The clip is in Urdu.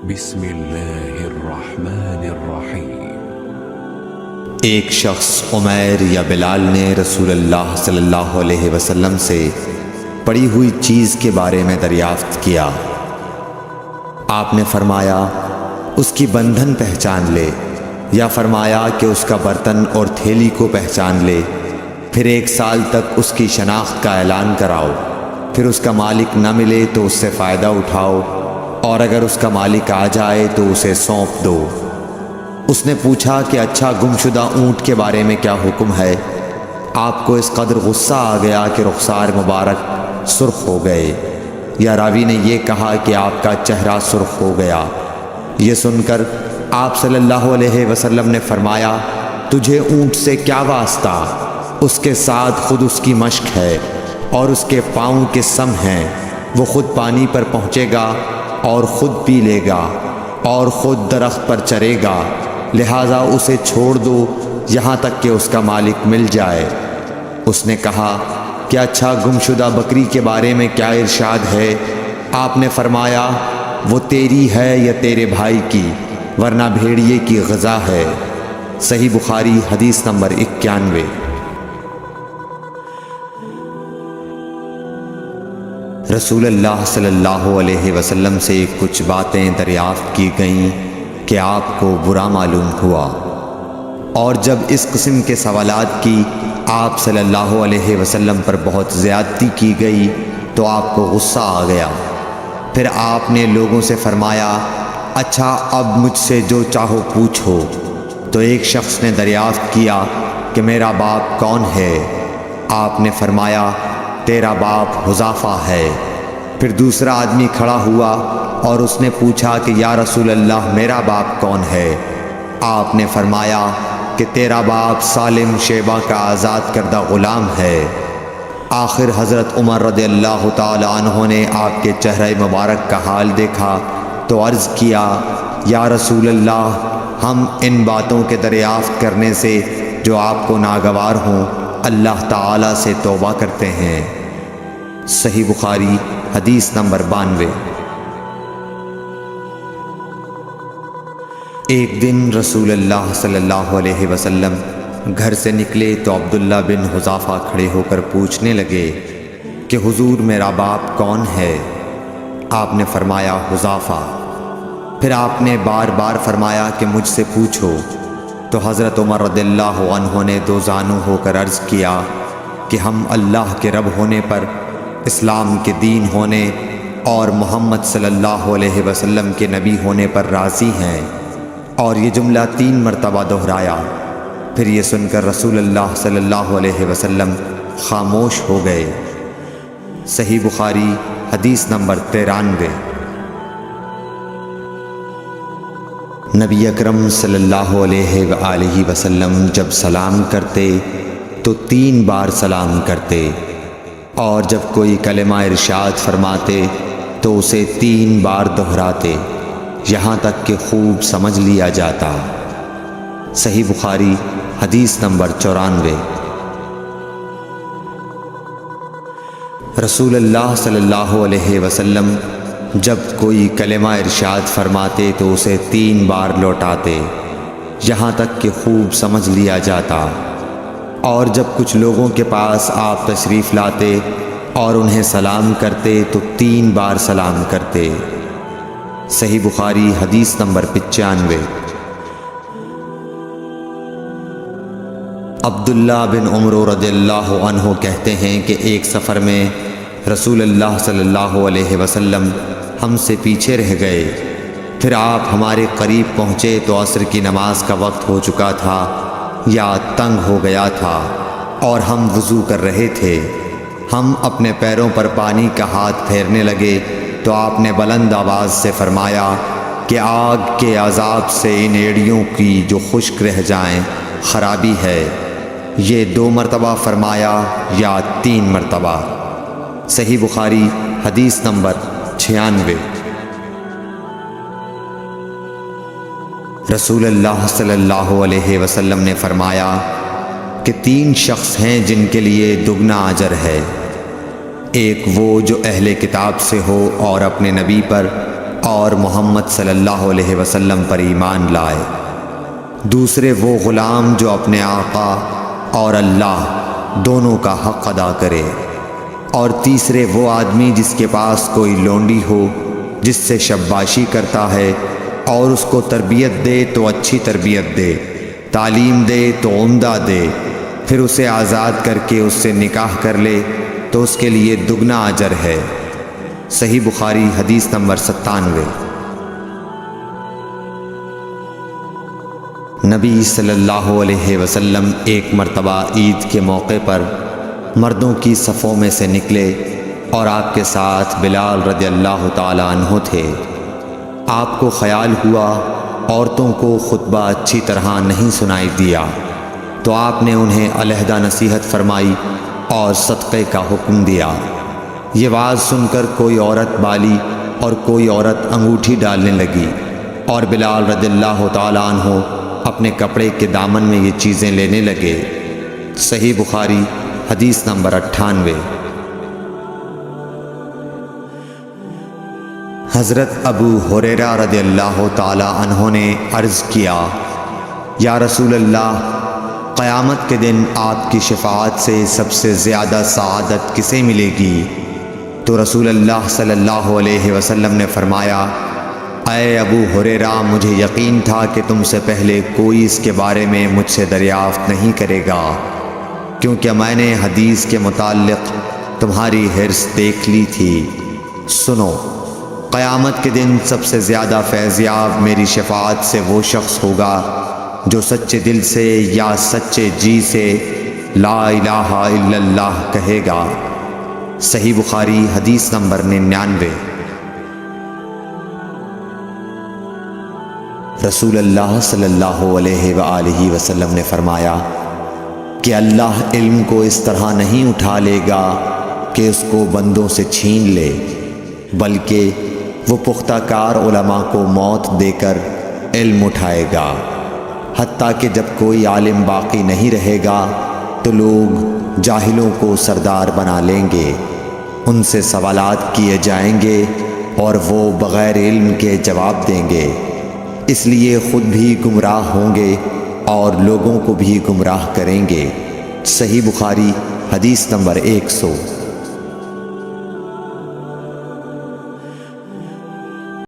بسم اللہ الرحمن الرحیم۔ ایک شخص عمیر یا بلال نے رسول اللہ صلی اللہ علیہ وسلم سے پڑی ہوئی چیز کے بارے میں دریافت کیا۔ آپ نے فرمایا اس کی بندھن پہچان لے، یا فرمایا کہ اس کا برتن اور تھیلی کو پہچان لے، پھر 1 سال تک اس کی شناخت کا اعلان کراؤ، پھر اس کا مالک نہ ملے تو اس سے فائدہ اٹھاؤ، اور اگر اس کا مالک آ جائے تو اسے سونپ دو۔ اس نے پوچھا کہ اچھا گمشدہ اونٹ کے بارے میں کیا حکم ہے؟ آپ کو اس قدر غصہ آ گیا کہ رخسار مبارک سرخ ہو گئے، یا راوی نے یہ کہا کہ آپ کا چہرہ سرخ ہو گیا۔ یہ سن کر آپ صلی اللہ علیہ وسلم نے فرمایا، تجھے اونٹ سے کیا واسطہ؟ اس کے ساتھ خود اس کی مشق ہے اور اس کے پاؤں کے سم ہیں، وہ خود پانی پر پہنچے گا اور خود پی لے گا اور خود درخت پر چرے گا، لہٰذا اسے چھوڑ دو یہاں تک کہ اس کا مالک مل جائے۔ اس نے کہا کہ اچھا گمشدہ بکری کے بارے میں کیا ارشاد ہے؟ آپ نے فرمایا وہ تیری ہے یا تیرے بھائی کی، ورنہ بھیڑیے کی غذا ہے۔ صحیح بخاری حدیث نمبر 91۔ رسول اللہ صلی اللہ علیہ وسلم سے کچھ باتیں دریافت کی گئیں کہ آپ کو برا معلوم ہوا، اور جب اس قسم کے سوالات کی آپ صلی اللہ علیہ وسلم پر بہت زیادتی کی گئی تو آپ کو غصہ آ گیا۔ پھر آپ نے لوگوں سے فرمایا، اچھا اب مجھ سے جو چاہو پوچھو۔ تو ایک شخص نے دریافت کیا کہ میرا باپ کون ہے؟ آپ نے فرمایا تیرا باپ حذافہ ہے۔ پھر دوسرا آدمی کھڑا ہوا اور اس نے پوچھا کہ یا رسول اللہ میرا باپ کون ہے؟ آپ نے فرمایا کہ تیرا باپ سالم شیبہ کا آزاد کردہ غلام ہے۔ آخر حضرت عمر رضی اللہ تعالی عنہ نے آپ کے چہرہ مبارک کا حال دیکھا تو عرض کیا، یا رسول اللہ ہم ان باتوں کے دریافت کرنے سے جو آپ کو ناگوار ہوں اللہ تعالی سے توبہ کرتے ہیں۔ صحیح بخاری حدیث نمبر 92۔ ایک دن رسول اللہ صلی اللہ علیہ وسلم گھر سے نکلے تو عبداللہ بن حذافہ کھڑے ہو کر پوچھنے لگے کہ حضور میرا باپ کون ہے؟ آپ نے فرمایا حذافہ۔ پھر آپ نے بار بار فرمایا کہ مجھ سے پوچھو۔ تو حضرت عمر رضی اللہ عنہ نے دو زانو ہو کر عرض کیا کہ ہم اللہ کے رب ہونے پر، اسلام کے دین ہونے اور محمد صلی اللہ علیہ وسلم کے نبی ہونے پر راضی ہیں، اور یہ جملہ 3 مرتبہ دہرایا۔ پھر یہ سن کر رسول اللہ صلی اللہ علیہ وسلم خاموش ہو گئے۔ صحیح بخاری حدیث نمبر 93۔ نبی اکرم صلی اللہ علیہ وآلہ وسلم جب سلام کرتے تو 3 بار سلام کرتے، اور جب کوئی کلمہ ارشاد فرماتے تو اسے 3 بار دہراتے یہاں تک کہ خوب سمجھ لیا جاتا۔ صحیح بخاری حدیث نمبر 94۔ رسول اللہ صلی اللہ علیہ وسلم جب کوئی کلمہ ارشاد فرماتے تو اسے 3 بار لوٹاتے یہاں تک کہ خوب سمجھ لیا جاتا، اور جب کچھ لوگوں کے پاس آپ تشریف لاتے اور انہیں سلام کرتے تو 3 بار سلام کرتے۔ صحیح بخاری حدیث نمبر 95۔ عبداللہ بن عمر رضی اللہ عنہ کہتے ہیں کہ ایک سفر میں رسول اللہ صلی اللہ علیہ وسلم ہم سے پیچھے رہ گئے، پھر آپ ہمارے قریب پہنچے تو عصر کی نماز کا وقت ہو چکا تھا یا تنگ ہو گیا تھا، اور ہم وضو کر رہے تھے۔ ہم اپنے پیروں پر پانی کا ہاتھ پھیرنے لگے تو آپ نے بلند آواز سے فرمایا کہ آگ کے عذاب سے ان ایڑیوں کی جو خشک رہ جائیں خرابی ہے۔ یہ 2 مرتبہ فرمایا یا 3 مرتبہ؟ صحیح بخاری حدیث نمبر 96۔ رسول اللہ صلی اللہ علیہ وسلم نے فرمایا کہ 3 شخص ہیں جن کے لیے دگنا اجر ہے۔ ایک وہ جو اہل کتاب سے ہو اور اپنے نبی پر اور محمد صلی اللہ علیہ وسلم پر ایمان لائے، دوسرے وہ غلام جو اپنے آقا اور اللہ دونوں کا حق ادا کرے، اور تیسرے وہ آدمی جس کے پاس کوئی لونڈی ہو جس سے شباشی کرتا ہے، اور اس کو تربیت دے تو اچھی تربیت دے، تعلیم دے تو عمدہ دے، پھر اسے آزاد کر کے اس سے نکاح کر لے تو اس کے لیے دگنا اجر ہے۔ صحیح بخاری حدیث نمبر 97۔ نبی صلی اللہ علیہ وسلم ایک مرتبہ عید کے موقع پر مردوں کی صفوں میں سے نکلے اور آپ کے ساتھ بلال رضی اللہ تعالی عنہ تھے۔ آپ کو خیال ہوا عورتوں کو خطبہ اچھی طرح نہیں سنائی دیا، تو آپ نے انہیں علیحدہ نصیحت فرمائی اور صدقے کا حکم دیا۔ یہ واز سن کر کوئی عورت بالی اور کوئی عورت انگوٹھی ڈالنے لگی، اور بلال رضی اللہ تعالی عنہ اپنے کپڑے کے دامن میں یہ چیزیں لینے لگے۔ صحیح بخاری حدیث نمبر 98۔ حضرت ابو ہریرہ رضی اللہ تعالی عنہ نے عرض کیا، یا رسول اللہ، قیامت کے دن آپ کی شفاعت سے سب سے زیادہ سعادت کسے ملے گی؟ تو رسول اللہ صلی اللہ علیہ وسلم نے فرمایا، اے ابو ہریرہ، مجھے یقین تھا کہ تم سے پہلے کوئی اس کے بارے میں مجھ سے دریافت نہیں کرے گا، کیونکہ میں نے حدیث کے متعلق تمہاری حرص دیکھ لی تھی۔ سنو، قیامت کے دن سب سے زیادہ فیضیاب میری شفاعت سے وہ شخص ہوگا جو سچے دل سے یا سچے جی سے لا الہ الا اللہ کہے گا۔ صحیح بخاری حدیث نمبر 99۔ رسول اللہ صلی اللہ علیہ وآلہ وسلم نے فرمایا کہ اللہ علم کو اس طرح نہیں اٹھا لے گا کہ اس کو بندوں سے چھین لے، بلکہ وہ پختہ کار علماء کو موت دے کر علم اٹھائے گا، حتیٰ کہ جب کوئی عالم باقی نہیں رہے گا تو لوگ جاہلوں کو سردار بنا لیں گے، ان سے سوالات کیے جائیں گے اور وہ بغیر علم کے جواب دیں گے، اس لیے خود بھی گمراہ ہوں گے اور لوگوں کو بھی گمراہ کریں گے۔ صحیح بخاری حدیث نمبر 100۔